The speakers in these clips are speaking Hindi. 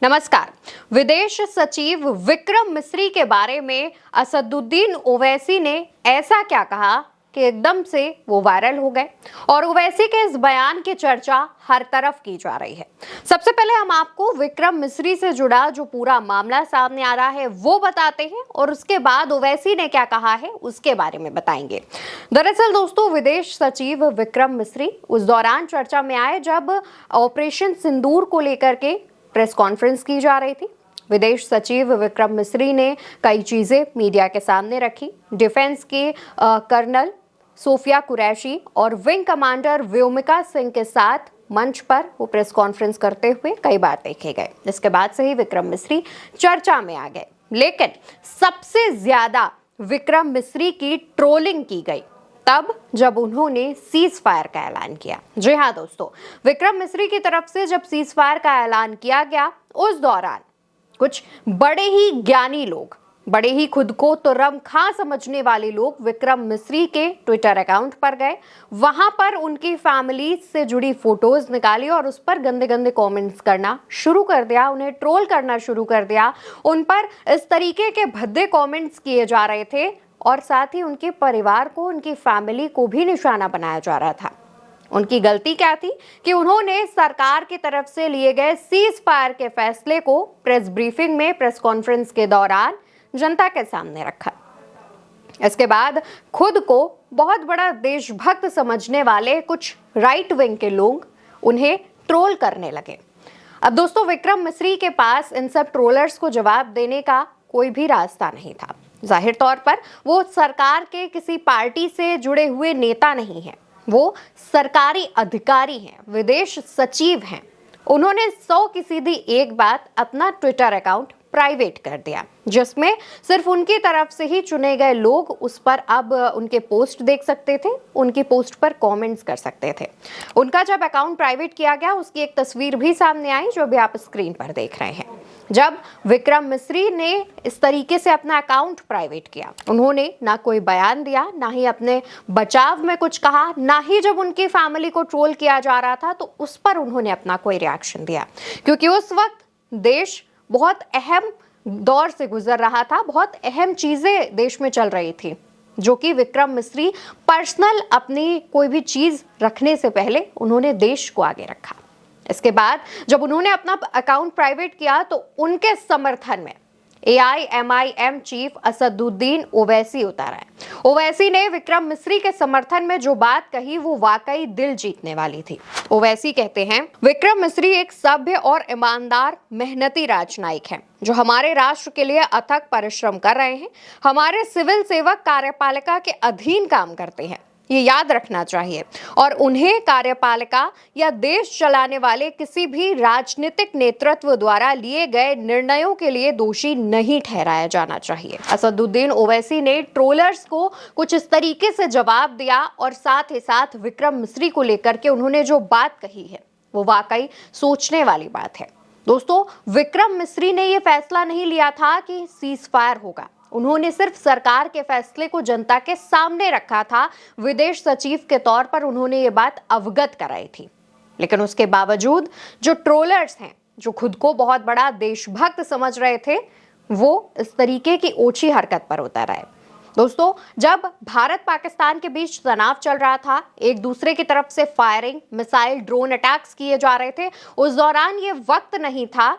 नमस्कार। विदेश सचिव विक्रम मिस्री के बारे में असदुद्दीन ओवैसी ने ऐसा क्या कहा कि एकदम से वो वायरल हो गए और ओवैसी के इस बयान की चर्चा हर तरफ की जा रही है। सबसे पहले हम आपको विक्रम मिस्री से जुड़ा जो पूरा मामला सामने आ रहा है वो बताते हैं और उसके बाद ओवैसी ने क्या कहा है उसके बारे में बताएंगे। दरअसल दोस्तों, विदेश सचिव विक्रम मिस्री उस दौरान चर्चा में आए जब ऑपरेशन सिंदूर को लेकर के प्रेस कॉन्फ्रेंस की जा रही थी। विदेश सचिव विक्रम मिस्री ने कई चीजें मीडिया के सामने रखी। डिफेंस के कर्नल सोफिया कुरैशी और विंग कमांडर व्योमिका सिंह के साथ मंच पर वो प्रेस कॉन्फ्रेंस करते हुए कई बार देखे गए। इसके बाद से ही विक्रम मिस्री चर्चा में आ गए, लेकिन सबसे ज्यादा विक्रम मिस्री की ट्रोलिंग की गई तब जब उन्होंने सीज फायर का ऐलान किया। जी हाँ दोस्तों, विक्रम मिस्री की तरफ से जब सीज फायर का ऐलान किया गया, उस दौरान कुछ बड़े ही ज्ञानी लोग, बड़े ही खुद को तुर्रम खां समझने वाले लोग विक्रम मिस्री के ट्विटर अकाउंट पर गए। वहां पर उनकी फैमिली से जुड़ी फोटोज निकाली और उस पर गंदे गंदे कमेंट्स करना शुरू कर दिया, उन्हें ट्रोल करना शुरू कर दिया। उन पर इस तरीके के भद्दे कमेंट्स किए जा रहे थे और साथ ही उनके परिवार को, उनकी फैमिली को भी निशाना बनाया जा रहा था। उनकी गलती क्या थी कि उन्होंने सरकार की तरफ से लिए गए सीज फायर के फैसले को प्रेस ब्रीफिंग में, प्रेस कॉन्फ्रेंस के दौरान जनता के सामने रखा। इसके बाद खुद को बहुत बड़ा देशभक्त समझने वाले कुछ राइट विंग के लोग उन्हें ट्रोल करने लगे। अब दोस्तों, विक्रम मिस्री के पास इन सब ट्रोलर्स को जवाब देने का कोई भी रास्ता नहीं था। जाहिर तौर पर वो सरकार के किसी पार्टी से जुड़े हुए नेता नहीं है, वो सरकारी अधिकारी हैं, विदेश सचिव हैं। उन्होंने 100 की सीधी एक बात अपना ट्विटर अकाउंट प्राइवेट कर दिया, जिसमें सिर्फ उनकी तरफ से ही चुने गए लोग उस पर अब उनके पोस्ट देख सकते थे, उनकी पोस्ट पर कमेंट्स कर सकते थे। उनका जब अकाउंट प्राइवेट किया गया, उसकी एक तस्वीर भी सामने आई जो भी आप स्क्रीन पर देख रहे हैं। जब विक्रम मिस्री ने इस तरीके से अपना अकाउंट प्राइवेट किया, उन्होंने ना कोई बयान दिया, ना ही अपने बचाव में कुछ कहा, ना ही जब उनकी फैमिली को ट्रोल किया जा रहा था तो उस पर उन्होंने अपना कोई रिएक्शन दिया, क्योंकि उस वक्त देश बहुत अहम दौर से गुजर रहा था, बहुत अहम चीजें देश में चल रही थी, जो कि विक्रम मिस्री पर्सनल अपनी कोई भी चीज रखने से पहले उन्होंने देश को आगे रखा। इसके बाद जब उन्होंने अपना अकाउंट प्राइवेट किया तो उनके समर्थन में AIMIM चीफ असदुद्दीन ओवैसी उतारा है। ओवैसी ने विक्रम मिस्री के समर्थन में जो बात कही वो वाकई दिल जीतने वाली थी। ओवैसी कहते हैं, विक्रम मिस्री एक सभ्य और ईमानदार मेहनती राजनयिक हैं जो हमारे राष्ट्र के लिए अथक परिश्रम कर रहे हैं। हमारे सिविल सेवक कार्यपालिका के अधीन काम करते हैं, ये याद रखना चाहिए, और उन्हें कार्यपालिका या देश चलाने वाले किसी भी राजनीतिक नेतृत्व द्वारा लिए गए निर्णयों के लिए दोषी नहीं ठहराया जाना चाहिए। असदुद्दीन ओवैसी ने ट्रोलर्स को कुछ इस तरीके से जवाब दिया और साथ ही साथ विक्रम मिस्री को लेकर के उन्होंने जो बात कही है वो वाकई सोचने वाली बात है। दोस्तों, विक्रम मिस्री ने यह फैसला नहीं लिया था कि सीज फायर होगा, उन्होंने सिर्फ सरकार के फैसले को जनता के सामने रखा था। विदेश सचिव के तौर पर उन्होंने ये बात अवगत कराई थी, लेकिन उसके बावजूद जो ट्रोलर्स हैं, जो खुद को बहुत बड़ा देशभक्त समझ रहे थे, वो इस तरीके की ओछी हरकत पर उतर आए। दोस्तों, जब भारत पाकिस्तान के बीच तनाव चल रहा था, एक दूसरे की तरफ से फायरिंग, मिसाइल, ड्रोन अटैक्स किए जा रहे थे, उस दौरान ये वक्त नहीं था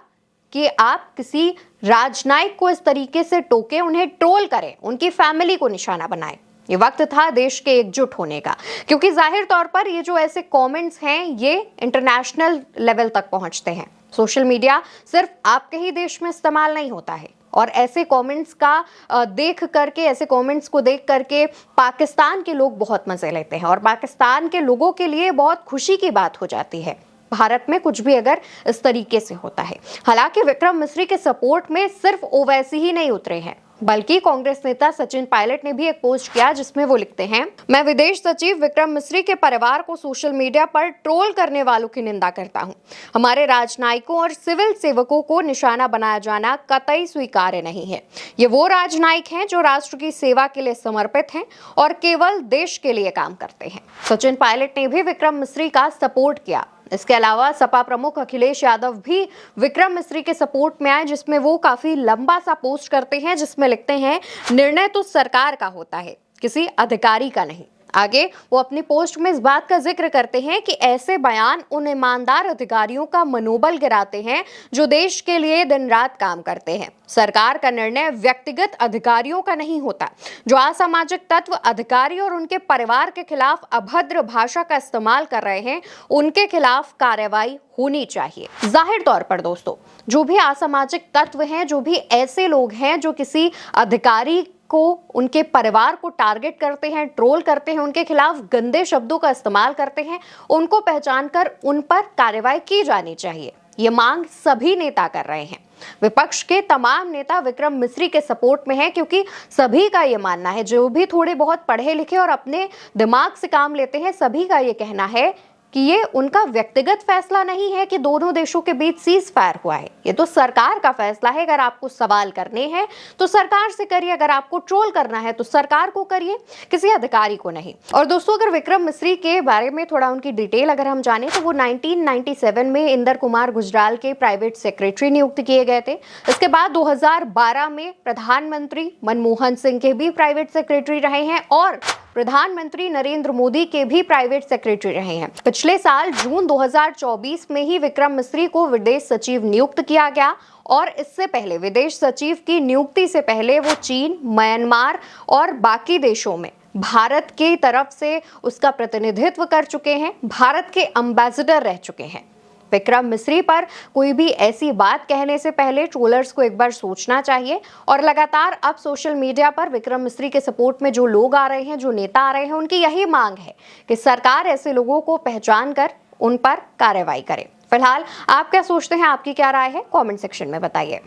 कि आप किसी राजनयिक को इस तरीके से टोके, उन्हें ट्रोल करें, उनकी फैमिली को निशाना बनाएं। ये वक्त था देश के एकजुट होने का, क्योंकि जाहिर तौर पर ये जो ऐसे कमेंट्स हैं ये इंटरनेशनल लेवल तक पहुंचते हैं। सोशल मीडिया सिर्फ आपके ही देश में इस्तेमाल नहीं होता है, और ऐसे कमेंट्स का देख करके, ऐसे कमेंट्स को देख करके पाकिस्तान के लोग बहुत मजे लेते हैं और पाकिस्तान के लोगों के लिए बहुत खुशी की बात हो जाती है भारत में कुछ भी अगर इस तरीके से होता है। हालांकि विक्रम मिस्री के सपोर्ट में सिर्फ ओवैसी ही नहीं उतरे हैं, बल्कि कांग्रेस नेता सचिन पायलट ने भी एक पोस्ट किया जिसमें वो लिखते हैं, मैं विदेश सचिव विक्रम मिस्री के परिवार को सोशल मीडिया पर ट्रोल करने वालों की निंदा करता हूं। हमारे राजनयिकों और सिविल सेवकों को निशाना बनाया जाना कतई स्वीकार्य नहीं है। ये वो राजनयिक हैं जो राष्ट्र की सेवा के लिए समर्पित हैं और केवल देश के लिए काम करते हैं। सचिन पायलट ने भी विक्रम मिस्री का सपोर्ट किया इसके अलावा सपा प्रमुख अखिलेश यादव भी विक्रम मिस्री के सपोर्ट में आए, जिसमें वो काफी लंबा सा पोस्ट करते हैं जिसमें लिखते हैं, निर्णय तो सरकार का होता है, किसी अधिकारी का नहीं। आगे वो अपनी पोस्ट में इस बात का जिक्र करते हैं कि ऐसे बयान उन ईमानदार अधिकारियों का मनोबल गिराते हैं जो देश के लिए दिन रात काम करते हैं। सरकार का निर्णय व्यक्तिगत अधिकारियों का नहीं होता। जो असामाजिक तत्व अधिकारी और उनके परिवार के खिलाफ अभद्र भाषा का इस्तेमाल कर रहे हैं, उनके खिलाफ कार्रवाई होनी चाहिए। जाहिर तौर पर दोस्तों, जो भी असामाजिक तत्व हैं, जो भी ऐसे लोग हैं जो किसी अधिकारी को, उनके परिवार को टारगेट करते हैं, ट्रोल करते हैं, उनके खिलाफ गंदे शब्दों का इस्तेमाल करते हैं, उनको पहचान कर उन पर कार्रवाई की जानी चाहिए। ये मांग सभी नेता कर रहे हैं। विपक्ष के तमाम नेता विक्रम मिस्री के सपोर्ट में हैं, क्योंकि सभी का ये मानना है, जो भी थोड़े बहुत पढ़े लिखे और अपने दिमाग से काम लेते हैं, सभी का ये कहना है कि ये उनका व्यक्तिगत फैसला नहीं है कि दोनों देशों के बीच सीज फायर हुआ है। ये तो सरकार का फैसला है। अगर आपको सवाल करने हैं तो सरकार से करिए, अगर आपको ट्रोल करना है तो सरकार को करिए, किसी अधिकारी को नहीं। और दोस्तों, अगर विक्रम मिस्री के बारे में थोड़ा उनकी डिटेल अगर हम जाने तो वो 1997 में इंदर कुमार गुजराल के प्राइवेट सेक्रेटरी नियुक्त किए गए थे। इसके बाद 2012 में प्रधानमंत्री मनमोहन सिंह के भी प्राइवेट सेक्रेटरी रहे हैं और प्रधानमंत्री नरेंद्र मोदी के भी प्राइवेट सेक्रेटरी रहे हैं। पिछले साल जून 2024 में ही विक्रम मिस्री को विदेश सचिव नियुक्त किया गया और इससे पहले विदेश सचिव की नियुक्ति से पहले वो चीन, म्यांमार और बाकी देशों में भारत की तरफ से उसका प्रतिनिधित्व कर चुके हैं, भारत के एम्बेसडर रह चुके हैं। विक्रम मिस्री पर कोई भी ऐसी बात कहने से पहले ट्रोलर्स को एक बार सोचना चाहिए। और लगातार अब सोशल मीडिया पर विक्रम मिस्री के सपोर्ट में जो लोग आ रहे हैं, जो नेता आ रहे हैं, उनकी यही मांग है कि सरकार ऐसे लोगों को पहचान कर उन पर कार्रवाई करे। फिलहाल आप क्या सोचते हैं, आपकी क्या राय है, कमेंट सेक्शन में बताइए।